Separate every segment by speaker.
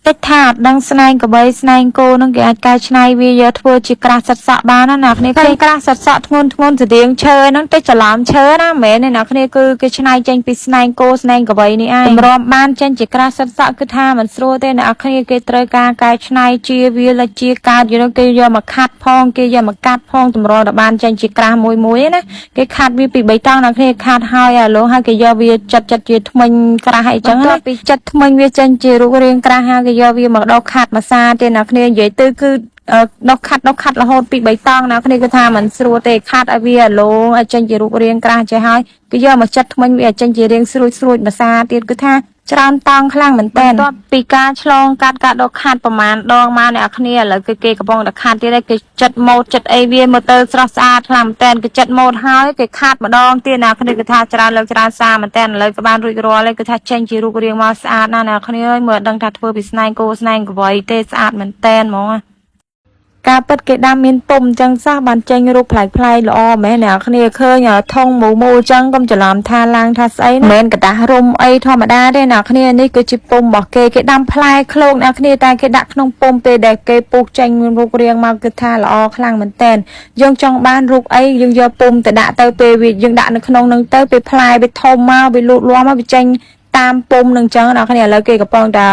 Speaker 1: កិច្ចថាដឹងស្នែងកបីស្នែងគោនឹងគេអាចកែច្នៃវាយកធ្វើជាក្រាស់សិតសក់បានណាអ្នកគ្នាឃើញក្រាស់សិតសក់ធ្ងន់ស្តៀងឈើហ្នឹងទៅច្រឡំឈើណាមែនទេអ្នកគ្នាគឺគេច្នៃចេញពីស្នែងគោស្នែងកបីនេះឯងតម្រាំបានចេញជាក្រាស់សិតសក់គឺថាមិនស្រួលទេអ្នកគ្នាគេត្រូវការកែច្នៃជាវាលជាកើតយល់គេយកមកខាត់ផងគេយកមកកាត់ផងតម្រាំដល់បានចេញជាក្រាស់មួយណាគេខាត់វាពី3តង់អ្នកគ្នាខាត់ហើយអាលោហើយគេយកវាចិត្តជាថ្មិញក្រាស់អីចឹងណាពីចិត្តថ្មិញវាចេញជារូបរាងក្រាស់ហើយគេយកវាមកដុសខាត់មួយសាទេអ្នកគ្នានិយាយទៅគឺដុសខាត់រហូតពី3តង់អ្នកគ្នាគឺថាមិនស្រួលទេខាត់ឲ្យវាអាលោឲ្យចេញជារូបរាងក្រាស់ចេះហើយគេយកមកចិត្តថ្មិញវាចេញជារាងស្រួចមួយសាទៀតគឺថាច្រើនតង់ខ្លាំងមែនតើបន្ទាប់ពីការឆ្លងកាត់ការដុសខាត់ប្រមាណដងមកអ្នកគ្នាឥឡូវគេកំពុងតែខាត់ទៀតហើយគេចិត្តម៉ូតចិត្តអីវាមើលទៅស្រស់ស្អាតខ្លាំងមែនតើគេចិត្តម៉ូតហើយគេខាត់ម្ដងទៀតអ្នកគ្នាគឺថាច្រើនលើកច្រើនសារមែនតើឥឡូវក៏បានរួចរាល់ហើយគឺថាចេញជារូបរាងមកស្អាតណាស់អ្នកគ្នាអើយមើលដឹងថាធ្វើពីស្នែងគោស្នែងកវៃទេស្អាតមែនតើហ្មងការពិតគេដាំមានពុំអញ្ចឹងសោះបានចេញរូបប្លែកល្អមែនអ្នកគ្នាឃើញថងមូអញ្ចឹងកុំច្រឡំថាឡើងថាស្អីណាមិនមែនកដាស់រុំអីធម្មតាទេអ្នកគ្នានេះគឺជាពុំរបស់គេដាំផ្លែឃ្លោកអ្នកគ្នាតែគេដាក់ក្នុងពុំពេលដែលគេពុះចេញមានរូបរាងមកគឺថាល្អខ្លាំងមែនតើយើងចង់បានរូបអីយើងយកពុំទៅដាក់ទៅពេលវាយើងដាក់នៅក្នុងនឹងទៅពេលផ្លែវាធំមកវាលូតលាស់មកវាចេញតាមពុំនឹងចឹងអ្នកគ្នាឥឡូវគេកំពុងតែ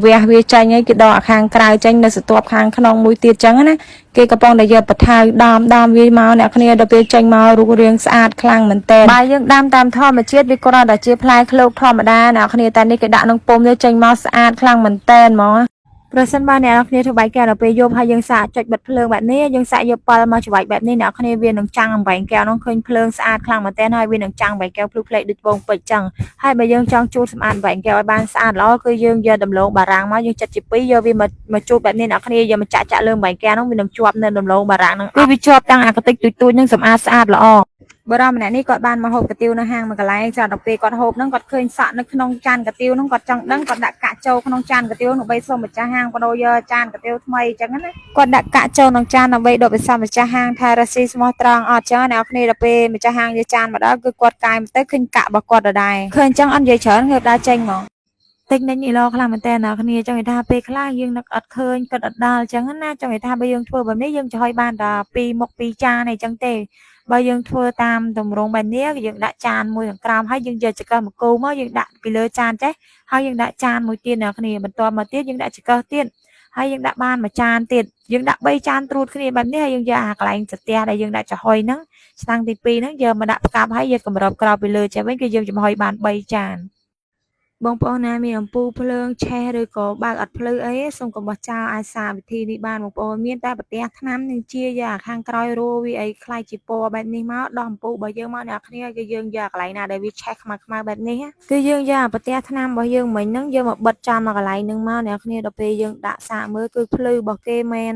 Speaker 1: វះវាចេញហើយគេដកខាងក្រៅចេញនៅស្ទាប់ខាងក្នុងមួយទៀតចឹងណាគេកំពុងតែយកបថៅដំវាមកអ្នកគ្នាដល់ពេលចេញមករូបរាងស្អាតខ្លាំងមែនតើបើយើងដាំតាមធម្មជាតិវាគ្រាន់តែជាផ្លែឃ្លោកធម្មតាអ្នកគ្នាតែនេះគេដាក់ក្នុងពុំវាចេញមកស្អាតខ្លាំងមែនតើហ្មងប្រសិនបើអ្នកនរគ្នាធ្វើបាយកែវដល់ពេលយប់ហើយយើងសាកចុចបិទភ្លើងបែបនេះយើងសាកយកពិលមកច្របាច់បែបនេះអ្នកគ្នាវានឹងចាំងអំបែងកែវនោះឃើញភ្លើងស្អាតខ្លាំងមែនទែនហើយវានឹងចាំងបែងកែវភ្លុកភ្លេចដូចវងពេជ្រចឹងហើយបើយើងចង់ជូតសម្អាតបែងកែវឲ្យបានស្អាតល្អគឺយើងយកដំឡូងបារាំងមកយើងចិតជា2យកវាមកជូតបែបនេះអ្នកគ្នាយកមកចាក់លើបែងកែវនោះវានឹងជាប់នៅដំឡូងបារាំងនោះគឺវាជាប់ទាំងអាកតិចទូចៗនឹងសម្អាតស្អាតល្អបរិមម្នាក់នេះគាត់បានមកហូបកាទៀវនៅហាងមួយកន្លែងចាដល់ពេលគាត់ហូបហ្នឹងគាត់ឃើញសក់នៅក្នុងចានកាទៀវហ្នឹងគាត់ចង់ដឹងគាត់ដាក់កាក់ចូលក្នុងចានកាទៀវដើម្បីសុំម្ចាស់ហាងបដូរយកចានកាទៀវថ្មីអញ្ចឹងណាគាត់ដាក់កាក់ចូលក្នុងចានដើម្បីដកពិសោធន៍ម្ចាស់ហាងថារ៉ាស៊ីស្មោះត្រង់អត់ចឹងអ្នកគ្នាដល់ពេលម្ចាស់ហាងយកចានមកដល់គឺគាត់កាយមកទៅឃើញកាក់របស់គាត់ដដែលឃើញអញ្ចឹងអត់និយាយច្រើនងើបដើរចេញមកតិចនិចនេះល្អខ្លាំងមែនតើអ្នកគ្នាចង់និយាយថាពេលខ្លះយើងនឹកអត់ឃើញគិតអត់ដល់អញ្ចឹងណាចង់និយាយថាបើយើងធ្វើបែបនេះយើងចំហុយបានតែ2មុខ2ចានអីចឹងទេបើយើងធ្វើតាមទម្រង់បែបនេះយើងដាក់ចានមួយខាងក្រោមហើយយើងយកចង្កឹះមកគូមកយើងដាក់ពីលើចានចេះហើយយើងដាក់ចានមួយទៀតអ្នកគ្នាបន្ទាប់មកទៀតយើងដាក់ចង្កឹះទៀតហើយយើងដាក់បានមួយចានទៀតយើងដាក់3ចានត្រួតគ្នាបែបនេះហើយយើងយកអាកន្លែងស្ទះដែលយើងដាក់ចំហុយហ្នឹងឆ្នាំងទី2ហ្នឹងយកមកដាក់ផ្កាប់ហើយយកកម្របក្រោបពីលើចេះវិញគឺយើងចំហុយបាន3ចានបងប្អូនណាមានអំពូលភ្លើងឆេះឬក៏បើកអត់ភ្លឺអីសូមកុំបោះចោលអាចសារវិធីនេះបានបងប្អូនមានតែប្រទះថ្នាំនឹងជាយកខាងក្រោយរੂវាអីខ្លាយជាពណ៌បែបនេះមកដោះអំពូលរបស់យើងមកអ្នកគ្នាគឺយើងយកកន្លែងណាដែលវាឆេះខ្មៅបែបនេះគឺយើងយកប្រទះថ្នាំរបស់យើងមិញហ្នឹងយកមកបិទចំមកកន្លែងហ្នឹងមកអ្នកគ្នាដល់ពេលយើងដាក់សាកមើលគឺភ្លឺរបស់គេមែន